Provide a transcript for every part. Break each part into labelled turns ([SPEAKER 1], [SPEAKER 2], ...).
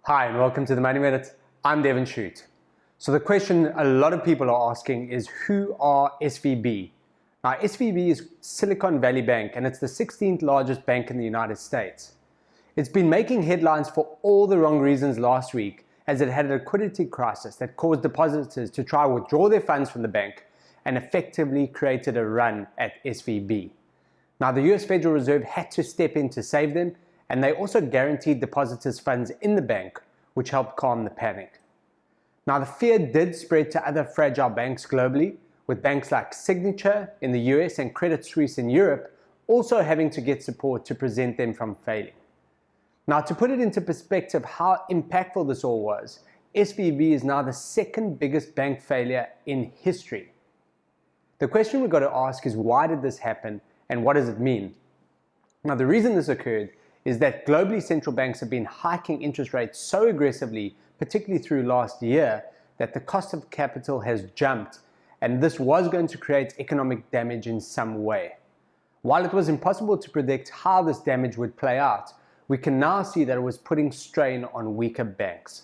[SPEAKER 1] Hi and welcome to the Money Minute. I'm Devin Shute. So the question a lot of people are asking is, who are SVB? Now SVB is Silicon Valley Bank and it's the 16th largest bank in the United States. It's been making headlines for all the wrong reasons last week, as it had a liquidity crisis that caused depositors to try to withdraw their funds from the bank and effectively created a run at SVB. Now the US Federal Reserve had to step in to save them, and they also guaranteed depositors' funds in the bank, which helped calm the panic. Now the fear did spread to other fragile banks globally, with banks like Signature in the US and Credit Suisse in Europe also having to get support to prevent them from failing. Now, to put it into perspective how impactful this all was, SVB is now the second biggest bank failure in history. The question we've got to ask is, why did this happen and what does it mean? Now, the reason this occurred is that globally central banks have been hiking interest rates so aggressively, particularly through last year, that the cost of capital has jumped, and this was going to create economic damage in some way. While it was impossible to predict how this damage would play out, we can now see that it was putting strain on weaker banks.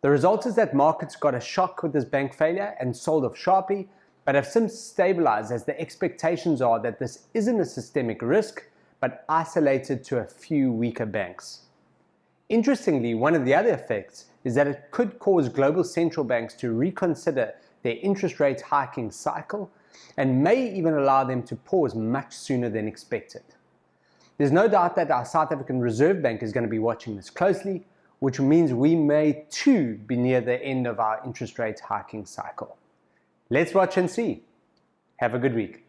[SPEAKER 1] The result is that markets got a shock with this bank failure and sold off sharply, but have since stabilized as the expectations are that this isn't a systemic risk, but isolated to a few weaker banks. Interestingly, one of the other effects is that it could cause global central banks to reconsider their interest rate hiking cycle and may even allow them to pause much sooner than expected. There's no doubt that our South African Reserve Bank is going to be watching this closely, which means we may too be near the end of our interest rate hiking cycle. Let's watch and see. Have a good week.